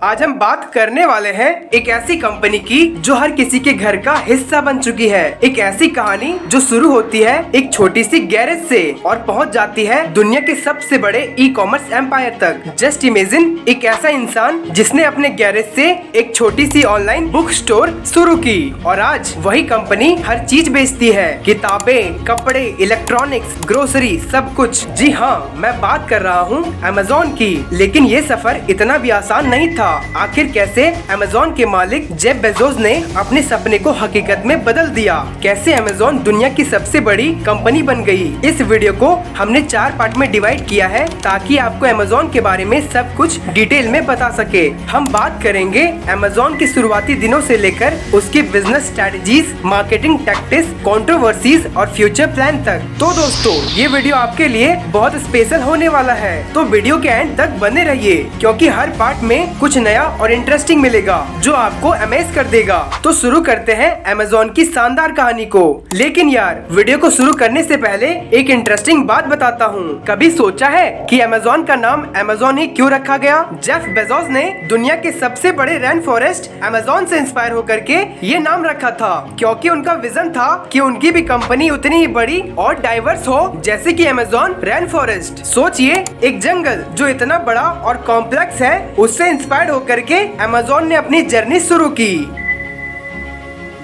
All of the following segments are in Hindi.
आज हम बात करने वाले हैं एक ऐसी कंपनी की जो हर किसी के घर का हिस्सा बन चुकी है। एक ऐसी कहानी जो शुरू होती है एक छोटी सी गैरेज से और पहुंच जाती है दुनिया के सबसे बड़े ई कॉमर्स एम्पायर तक। जस्ट इमेजिन एक ऐसा इंसान जिसने अपने गैरेज से एक छोटी सी ऑनलाइन बुक स्टोर शुरू की और आज वही कंपनी हर चीज बेचती है, किताबें, कपड़े, इलेक्ट्रॉनिक्स, ग्रोसरी, सब कुछ। जी हाँ, मैं बात कर रहा हूँ अमेज़न की। लेकिन ये सफर इतना भी आसान नहीं था। आखिर कैसे अमेज़न के मालिक जेफ बेजोस ने अपने सपने को हकीकत में बदल दिया, कैसे अमेज़न दुनिया की सबसे बड़ी कंपनी बन गई। इस वीडियो को हमने 4 पार्ट में डिवाइड किया है ताकि आपको अमेज़न के बारे में सब कुछ डिटेल में बता सके। हम बात करेंगे अमेज़न के शुरुआती दिनों से लेकर उसकी business strategies, marketing tactics, controversies और फ्यूचर प्लान तक। तो दोस्तों, ये वीडियो आपके लिए बहुत स्पेशल होने वाला है, तो वीडियो के एंड तक बने रहिए क्योंकि हर पार्ट में कुछ नया और इंटरेस्टिंग मिलेगा जो आपको अमेज कर देगा। तो शुरू करते हैं अमेज़न की शानदार कहानी को। लेकिन यार, वीडियो को शुरू करने से पहले एक इंटरेस्टिंग बात बताता हूँ। कभी सोचा है कि अमेज़न का नाम अमेज़न ही क्यों रखा गया? जेफ बेजोस ने दुनिया के सबसे बड़े रेन फॉरेस्ट अमेज़न से इंस्पायर होकर के ये नाम रखा था क्योंकि उनका विजन था कि उनकी भी कंपनी उतनी ही बड़ी और डाइवर्स हो जैसे कि अमेज़न रेन फॉरेस्ट। सोचिए, एक जंगल जो इतना बड़ा और कॉम्प्लेक्स है, उससे इंस्पायर्ड होकर के अमेज़न ने अपनी जर्नी शुरू की।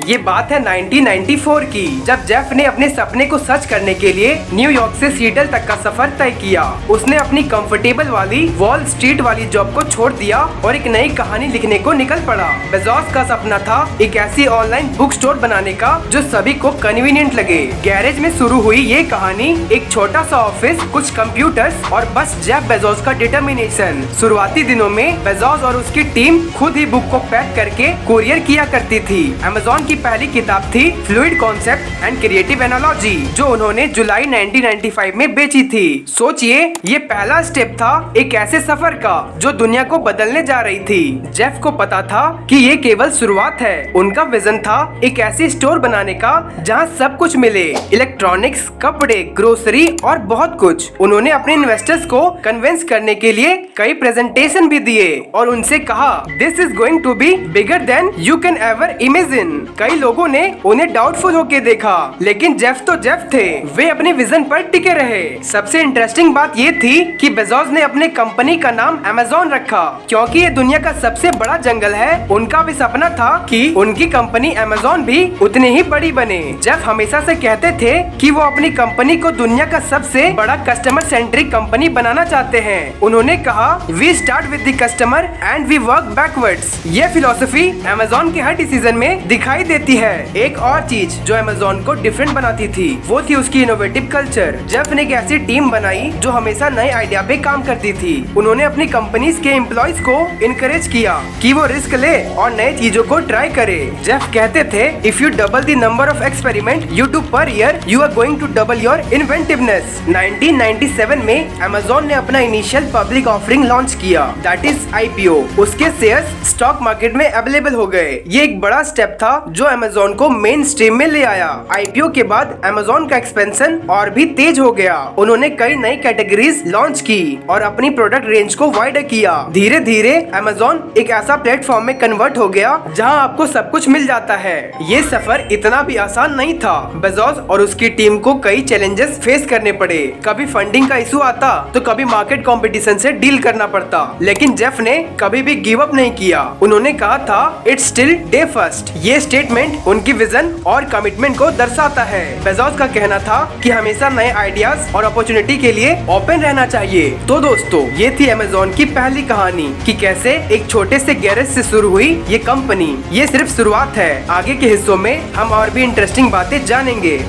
ये बात है 1994 की, जब जेफ ने अपने सपने को सच करने के लिए न्यूयॉर्क से सीटल तक का सफर तय किया। उसने अपनी कंफर्टेबल वाली वॉल स्ट्रीट वाली जॉब को छोड़ दिया और एक नई कहानी लिखने को निकल पड़ा। बेजोस का सपना था एक ऐसी ऑनलाइन बुक स्टोर बनाने का जो सभी को कन्वीनियंट लगे। गैरेज में शुरू हुई ये कहानी एक छोटा सा ऑफिस, कुछ कंप्यूटर्स और बस जेफ बेजोस का डिटर्मिनेशन। शुरुआती दिनों में बेजोस और उसकी टीम खुद ही बुक को पैक करके कुरियर किया करती थी। अमेज़न की पहली किताब थी fluid concept and creative analogy, जो उन्होंने जुलाई 1995 में बेची थी। सोचिए, ये पहला स्टेप था एक ऐसे सफर का जो दुनिया को बदलने जा रही थी। जेफ को पता था कि ये केवल शुरुआत है। उनका विजन था एक ऐसी स्टोर बनाने का जहां सब कुछ मिले, इलेक्ट्रॉनिक्स, कपड़े, ग्रोसरी और बहुत कुछ। उन्होंने अपने इन्वेस्टर्स को कन्विंस करने के लिए कई प्रेजेंटेशन भी दिए और उनसे कहा, this is going to be bigger than you can ever imagine. कई लोगों ने उन्हें डाउटफुल होके देखा, लेकिन जेफ तो जेफ थे, वे अपने विजन पर टिके रहे। सबसे इंटरेस्टिंग बात ये थी कि बेजोस ने अपने कंपनी का नाम अमेज़न रखा क्योंकि ये दुनिया का सबसे बड़ा जंगल है। उनका भी सपना था कि उनकी कंपनी अमेज़न भी उतनी ही बड़ी बने। जेफ हमेशा से कहते थे कि वो अपनी कंपनी को दुनिया का सबसे बड़ा कस्टमर सेंट्रिक कंपनी बनाना चाहते हैं। उन्होंने कहा, we start with the customer and we work backwards. ये फिलॉसफी अमेज़न के हर डिसीजन में दिखाई देती है। एक और चीज जो अमेज़न को डिफरेंट बनाती थी वो थी उसकी इनोवेटिव कल्चर। जेफ ने एक ऐसी टीम बनाई जो हमेशा नए आइडिया पे काम करती थी। उन्होंने अपनी कंपनीज के एम्प्लॉयज को इनकरेज किया कि वो रिस्क ले और नए चीजों को ट्राई करे। जेफ कहते थे, if you double the number of experiment you do per year, you are going to double your inventiveness. 1997 में अमेज़न ने अपना इनिशियल पब्लिक ऑफरिंग लॉन्च किया, दैट इज IPO। उसके शेयर्स स्टॉक मार्केट में अवेलेबल हो गए। ये एक बड़ा स्टेप था जो अमेज़न को मेन स्ट्रीम में ले आया। IPO के बाद अमेज़न का एक्सपेंशन और भी तेज हो गया। उन्होंने कई नई कैटेगरीज लॉन्च की और अपनी प्रोडक्ट रेंज को वाइडर किया। धीरे धीरे अमेज़न एक ऐसा प्लेटफॉर्म में कन्वर्ट हो गया जहां आपको सब कुछ मिल जाता है। ये सफर इतना भी आसान नहीं था। बेजोस और उसकी टीम को कई चैलेंजेस फेस करने पड़े। कभी फंडिंग का इशू आता तो कभी मार्केट कंपटीशन से डील करना पड़ता, लेकिन जेफ ने कभी भी गिव अप नहीं किया। उन्होंने कहा था, इट्स स्टिल डे फर्स्ट। ये स्टेटमेंट उनकी विजन और कमिटमेंट को दर्शाता है। बेजोस का कहना था कि हमेशा नए आइडियाज और अपॉर्चुनिटी के लिए ओपन रहना चाहिए। तो दोस्तों, ये थी अमेज़न की पहली कहानी कि कैसे एक छोटे से गैरेज से शुरू हुई ये कंपनी। ये सिर्फ शुरुआत है, आगे के हिस्सों में हम और भी इंटरेस्टिंग बातें जानेंगे।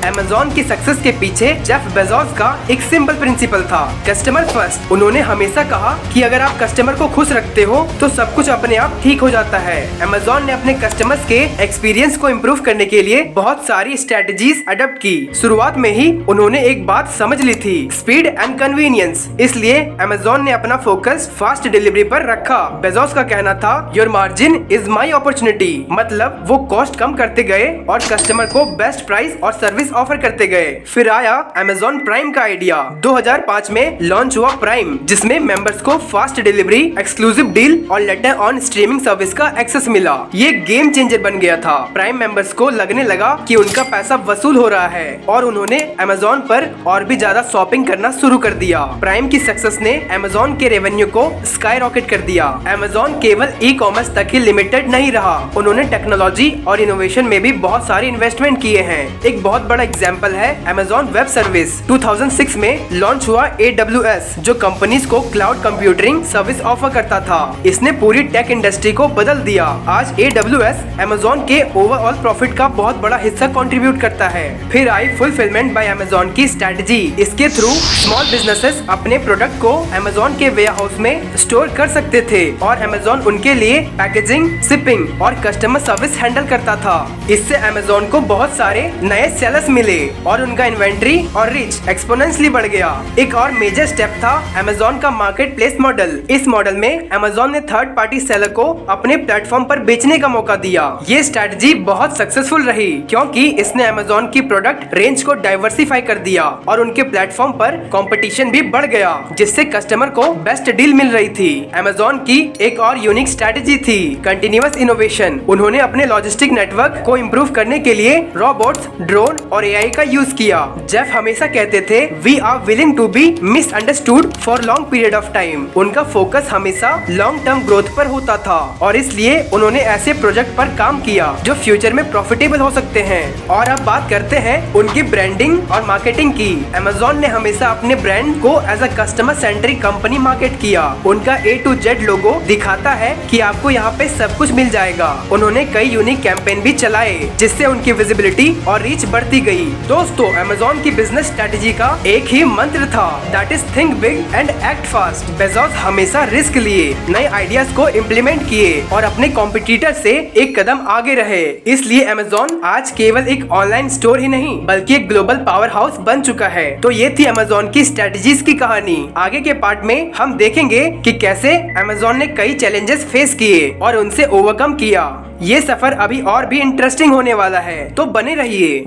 अमेज़न की सक्सेस के पीछे जेफ बेजोस का एक सिंपल प्रिंसिपल था, कस्टमर फर्स्ट। उन्होंने हमेशा कहा कि अगर आप कस्टमर को खुश रखते हो तो सब कुछ अपने आप ठीक हो जाता है। अमेज़न ने अपने कस्टमर्स के एक्सपीरियंस को इम्प्रूव करने के लिए बहुत सारी स्ट्रेटजीज अडॉप्ट की। शुरुआत में ही उन्होंने एक बात समझ ली थी, स्पीड एंड कन्वीनियंस। इसलिए अमेज़न ने अपना फोकस फास्ट डिलीवरी पर रखा। बेजोस का कहना था, your margin is my opportunity, मतलब वो कॉस्ट कम करते गए और कस्टमर को बेस्ट प्राइस और सर्विस ऑफर करते गए। फिर आया Amazon प्राइम का आइडिया। 2005 में लॉन्च हुआ प्राइम, जिसमें मेंबर्स को फास्ट डिलीवरी, एक्सक्लूसिव डील और लेटर ऑन स्ट्रीमिंग सर्विस का एक्सेस मिला। ये गेम चेंजर बन गया था। प्राइम मेंबर्स को लगने लगा कि उनका पैसा वसूल हो रहा है और उन्होंने Amazon पर और भी ज्यादा शॉपिंग करना शुरू कर दिया। प्राइम की सक्सेस ने Amazon के रेवेन्यू को स्काई रॉकेट कर दिया। Amazon केवल ई कॉमर्स तक ही लिमिटेड नहीं रहा, उन्होंने टेक्नोलॉजी और इनोवेशन में भी बहुत सारे इन्वेस्टमेंट किए हैं। एक बहुत बड़ा एग्जाम्पल है Amazon वेब सर्विस। 2006 में लॉन्च हुआ AWS, जो कंपनीज को क्लाउड कंप्यूटिंग सर्विस ऑफर करता था। इसने पूरी टेक इंडस्ट्री को बदल दिया। आज AWS Amazon के ओवरऑल प्रॉफिट का बहुत बड़ा हिस्सा कंट्रीब्यूट करता है। फिर आई फुलफिलमेंट बाय Amazon की स्ट्रेटजी। इसके थ्रू स्मॉल बिजनेसेस अपने प्रोडक्ट को Amazon के वेयरहाउस में स्टोर कर सकते थे और Amazon उनके लिए पैकेजिंग, शिपिंग और कस्टमर सर्विस हैंडल करता था। इससे Amazon को बहुत सारे नए सेलर्स मिले और उनका इन्वेंट्री और रीच एक्सपोनेंशियली बढ़ गया। एक और मेजर स्टेप था Amazon का मार्केट प्लेस मॉडल। इस मॉडल में Amazon ने थर्ड पार्टी सेलर को अपने प्लेटफॉर्म पर बेचने का मौका दिया। ये स्ट्रेटजी बहुत सक्सेसफुल रही क्योंकि इसने Amazon की प्रोडक्ट रेंज को डाइवर्सिफाई कर दिया और उनके प्लेटफॉर्म पर कंपटीशन भी बढ़ गया, जिससे कस्टमर को बेस्ट डील मिल रही थी। Amazon की एक और यूनिक स्ट्रेटजी थी कंटिन्यूअस इनोवेशन। उन्होंने अपने लॉजिस्टिक नेटवर्क को इम्प्रूव करने के लिए रोबोट्स, ड्रोन और AI का यूज किया। जेफ हमेशा कहते थे, we are willing to be misunderstood for long period of time. उनका फोकस हमेशा लॉन्ग टर्म ग्रोथ पर होता था और इसलिए उन्होंने ऐसे प्रोजेक्ट पर काम किया जो फ्यूचर में प्रॉफिटेबल हो सकते हैं। और अब बात करते हैं उनकी ब्रांडिंग और मार्केटिंग की। Amazon ने हमेशा अपने ब्रांड को as a customer centric company market किया। उनका A to Z लोगो दिखाता है कि आपको यहाँ पे सब कुछ मिल जाएगा। उन्होंने कई यूनिक कैंपेन भी चलाए जिससे उनकी विजिबिलिटी और रीच बढ़ती गई। दोस्तों, Amazon की बिजनेस स्ट्रेटजी का एक ही मंत्र था, that is think big and act fast. Bezos हमेशा रिस्क लिए, नए आइडियाज को इम्प्लीमेंट किए और अपने कॉम्पिटिटर से एक कदम आगे रहे। इसलिए Amazon आज केवल एक ऑनलाइन स्टोर ही नहीं बल्कि एक ग्लोबल पावर हाउस बन चुका है। तो ये थी Amazon की स्ट्रेटजीज की कहानी। आगे के पार्ट में हम देखेंगे कि कैसे Amazon ने कई चैलेंजेस फेस किए और उनसे ओवरकम किया। ये सफर अभी और भी इंटरेस्टिंग होने वाला है, तो बने रहिए।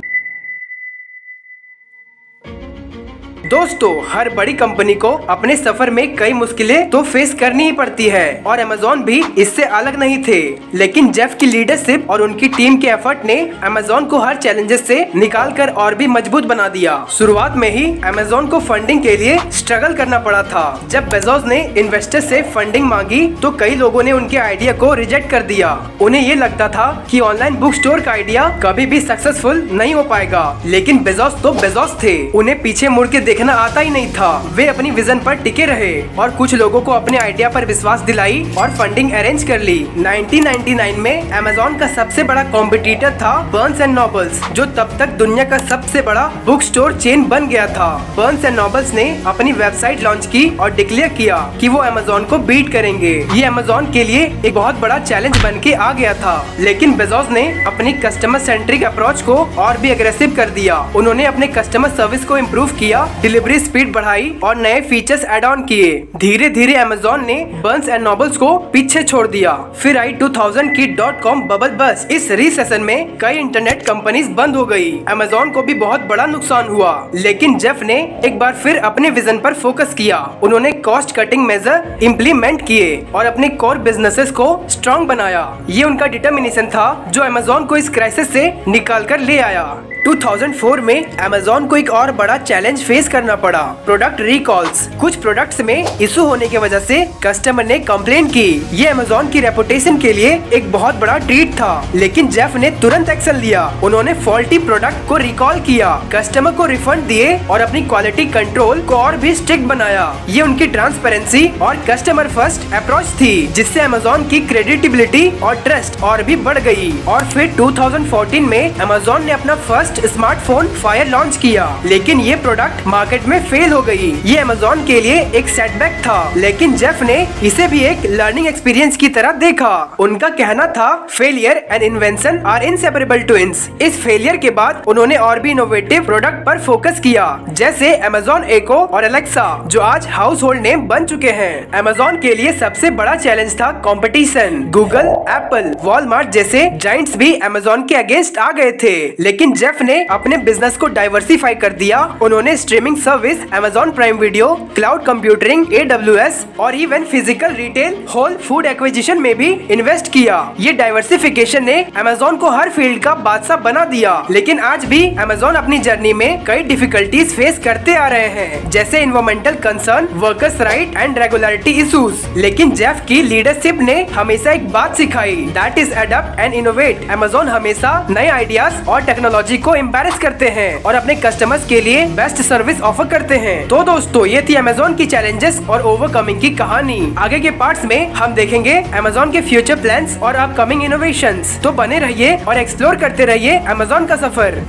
दोस्तों, हर बड़ी कंपनी को अपने सफर में कई मुश्किलें तो फेस करनी ही पड़ती है और Amazon भी इससे अलग नहीं थे। लेकिन जेफ की लीडरशिप और उनकी टीम के एफर्ट ने Amazon को हर चैलेंजेस से निकालकर और भी मजबूत बना दिया। शुरुआत में ही Amazon को फंडिंग के लिए स्ट्रगल करना पड़ा था। जब बेजोस ने इन्वेस्टर से फंडिंग मांगी तो कई लोगों ने उनके आइडिया को रिजेक्ट कर दिया। उन्हें ये लगता था कि ऑनलाइन बुक स्टोर का आइडिया कभी भी सक्सेसफुल नहीं हो पाएगा। लेकिन बेजोस तो बेजोस थे, उन्हें पीछे मुड़ के देखना आता ही नहीं था। वे अपनी विजन पर टिके रहे और कुछ लोगों को अपने आइडिया पर विश्वास दिलाई और फंडिंग अरेंज कर ली। 1999 में Amazon का सबसे बड़ा कॉम्पिटिटर था बर्न्स एंड नोबल्स, जो तब तक दुनिया का सबसे बड़ा बुक स्टोर चेन बन गया था। बर्न्स एंड नोबल्स ने अपनी वेबसाइट लॉन्च की और डिक्लेयर किया कि वो Amazon को बीट करेंगे। ये Amazon के लिए एक बहुत बड़ा चैलेंज बन के आ गया था। लेकिन बेजोस ने अपनी कस्टमर सेंट्रिक अप्रोच को और भी अग्रेसिव कर दिया। उन्होंने अपने कस्टमर सर्विस को इम्प्रूव किया, डिलीवरी स्पीड बढ़ाई और नए फीचर्स ऐड ऑन किए। धीरे धीरे Amazon ने बर्न्स एंड नोबल्स को पीछे छोड़ दिया। फिर आई 2000 की .com बबल बस। इस रिसेशन में कई इंटरनेट कंपनीज बंद हो गई। Amazon को भी बहुत बड़ा नुकसान हुआ। लेकिन जेफ ने एक बार फिर अपने विजन पर फोकस किया। उन्होंने कॉस्ट कटिंग मेजर इम्प्लीमेंट किए और अपने कोर बिजनेसेस को स्ट्रॉन्ग बनाया। ये उनका डिटर्मिनेशन था जो Amazon को इस क्राइसिस से निकाल कर ले आया। 2004 में Amazon को एक और बड़ा चैलेंज फेस करना पड़ा, प्रोडक्ट रिकॉल्स। कुछ प्रोडक्ट्स में इशू होने की वजह से कस्टमर ने कंप्लेन की। ये Amazon की रेपुटेशन के लिए एक बहुत बड़ा ट्रीट था। लेकिन जेफ ने तुरंत एक्शन लिया। उन्होंने फॉल्टी प्रोडक्ट को रिकॉल किया, कस्टमर को रिफंड दिए और अपनी क्वालिटी कंट्रोल को और भी स्ट्रिक्ट बनाया। ये उनकी ट्रांसपेरेंसी और कस्टमर फर्स्ट अप्रोच थी, जिससे Amazon की क्रेडिटेबिलिटी और ट्रस्ट और भी बढ़ गई। और फिर 2014 में Amazon ने अपना फर्स्ट स्मार्टफोन फायर लॉन्च किया, लेकिन ये प्रोडक्ट मार्केट में फेल हो गई। ये Amazon के लिए एक सेटबैक था, लेकिन जेफ ने इसे भी एक लर्निंग एक्सपीरियंस की तरह देखा। उनका कहना था, failure and invention are inseparable twins. इस फेलियर के बाद उन्होंने और भी इनोवेटिव प्रोडक्ट पर फोकस किया, जैसे Amazon Echo और Alexa, जो आज हाउस होल्ड नेम बन चुके हैं। Amazon के लिए सबसे बड़ा चैलेंज था कंपटीशन। गूगल, एप्पल, वॉलमार्ट जैसे जायंट्स भी Amazon के अगेंस्ट आ गए थे, लेकिन जेफ जेफ ने अपने बिजनेस को डाइवर्सिफाई कर दिया। उन्होंने streaming service, Amazon prime video, cloud computing, AWS और even physical retail, whole food acquisition में भी इन्वेस्ट किया। ये डाइवर्सिफिकेशन ने Amazon को हर फील्ड का बादशाह बना दिया। लेकिन आज भी Amazon अपनी जर्नी में कई डिफिकल्टीज फेस करते आ रहे हैं, जैसे environmental concern, workers right and regularity issues. लेकिन जेफ की लीडरशिप ने हमेशा एक बात सिखाई, that is adopt and innovate. Amazon हमेशा नए आइडियाज और टेक्नोलॉजी को एम्बेरस करते हैं और अपने कस्टमर्स के लिए बेस्ट सर्विस ऑफर करते हैं। तो दोस्तों, ये थी Amazon की चैलेंजेस और ओवरकमिंग की कहानी। आगे के पार्ट्स में हम देखेंगे Amazon के फ्यूचर प्लान्स और अपकमिंग इनोवेशंस। तो बने रहिए और एक्सप्लोर करते रहिए Amazon का सफर।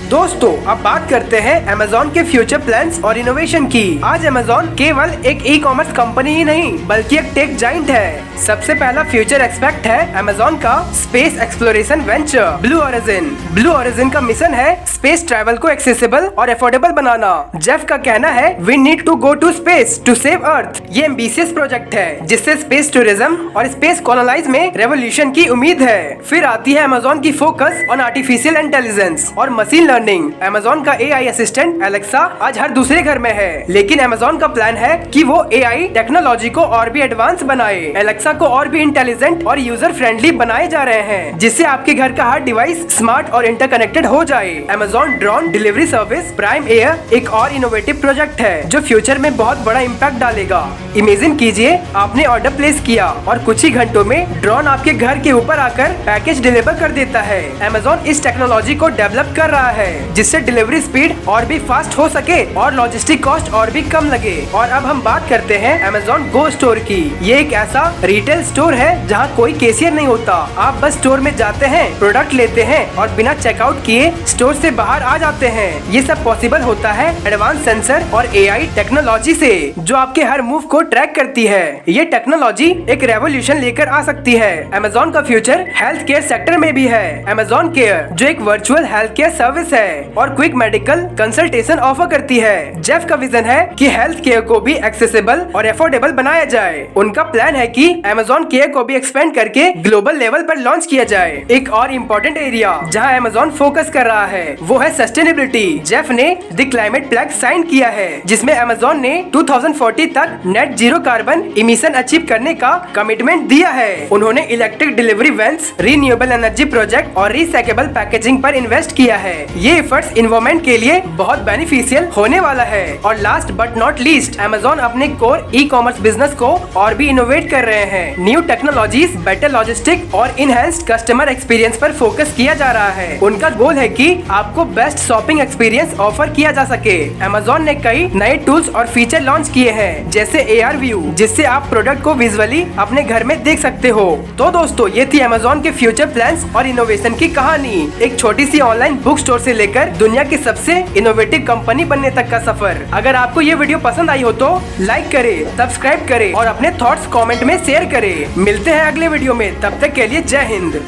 दोस्तों, अब बात करते हैं Amazon के फ्यूचर प्लान्स और इनोवेशन की। आज Amazon केवल एक ई-कॉमर्स कंपनी ही नहीं बल्कि एक टेक जाइंट है। सबसे पहला फ्यूचर एक्सपेक्ट है Amazon का space exploration venture blue origin. Blue origin का मिशन है स्पेस ट्रैवल को एक्सेसिबल और अफोर्डेबल बनाना। जेफ का कहना है, we need to go to space to save earth. ये एम्बिशियस प्रोजेक्ट है जिससे स्पेस टूरिज्म और स्पेस कॉलोनाइज में रेवोल्यूशन की उम्मीद है। फिर आती है Amazon की फोकस ऑन आर्टिफिशियल इंटेलिजेंस और मशीन लर्निंग। Amazon का AI असिस्टेंट एलेक्सा आज हर दूसरे घर में है, लेकिन Amazon का प्लान है कि वो AI टेक्नोलॉजी को और भी एडवांस बनाए। एलेक्सा को और भी इंटेलिजेंट और यूजर फ्रेंडली बनाए जा रहे हैं, जिससे आपके घर का हर डिवाइस स्मार्ट और इंटरकनेक्टेड हो जाए। Amazon drone delivery service prime air एक और इनोवेटिव प्रोजेक्ट है जो फ्यूचर में बहुत बड़ा इम्पैक्ट डालेगा। इमेजिन कीजिए, आपने ऑर्डर प्लेस किया और कुछ ही घंटों में ड्रोन आपके घर के ऊपर आकर पैकेज डिलीवर कर देता है। Amazon इस टेक्नोलॉजी को डेवलप कर रहा है जिससे डिलीवरी स्पीड और भी फास्ट हो सके और लॉजिस्टिक कॉस्ट और भी कम लगे। और अब हम बात करते हैं Amazon Go स्टोर की। ये एक ऐसा रिटेल स्टोर है जहां कोई कैशियर नहीं होता। आप बस स्टोर में जाते हैं, प्रोडक्ट लेते हैं और बिना चेकआउट किए स्टोर से बाहर आ जाते हैं। ये सब पॉसिबल होता है एडवांस सेंसर और AI टेक्नोलॉजी से, जो आपके हर मूव को ट्रैक करती है। ये टेक्नोलॉजी एक रेवोल्यूशन लेकर आ सकती है। Amazon का फ्यूचर हेल्थ केयर सेक्टर में भी है। Amazon केयर जो एक वर्चुअल हेल्थ केयर सर्विस है और क्विक मेडिकल कंसल्टेशन ऑफर करती है। जेफ का विजन है कि हेल्थ केयर को भी एक्सेसिबल और अफोर्डेबल बनाया जाए। उनका प्लान है कि Amazon केयर को भी एक्सपेंड करके ग्लोबल लेवल पर लॉन्च किया जाए। एक और इम्पोर्टेंट एरिया जहां Amazon फोकस कर रहा है वो है सस्टेनेबिलिटी। जेफ ने द क्लाइमेट पैक्ट साइन किया है, जिसमें Amazon ने 2040 तक net zero carbon emission achieve करने का कमिटमेंट दिया है। उन्होंने electric delivery vans, renewable energy project और रिसाइकेबल पैकेजिंग पर इन्वेस्ट किया है। ये एफर्ट्स इन्वायरमेंट के लिए बहुत बेनिफिशियल होने वाला है। और last but not least, Amazon अपने कोर ई-कॉमर्स बिजनेस को और भी इनोवेट कर रहे हैं। न्यू टेक्नोलॉजीज, बेटर लॉजिस्टिक और इनहेंस्ड कस्टमर एक्सपीरियंस पर फोकस किया जा रहा है। उनका गोल है कि आपको बेस्ट शॉपिंग एक्सपीरियंस ऑफर किया जा सके। Amazon ने कई नए टूल्स और फीचर लॉन्च किए हैं, जैसे AR व्यू, जिससे आप प्रोडक्ट को विजुअली अपने घर में देख सकते हो। तो दोस्तों, ये थी Amazon के फ्यूचर प्लान्स और इनोवेशन की कहानी। एक छोटी सी ऑनलाइन बुक स्टोर से लेकर दुनिया की सबसे इनोवेटिव कंपनी बनने तक का सफर। अगर आपको ये वीडियो पसंद आई हो तो लाइक करें, सब्सक्राइब करें और अपने थॉट्स कमेंट में शेयर करें। मिलते हैं अगले वीडियो में, तब तक के लिए जय हिंद।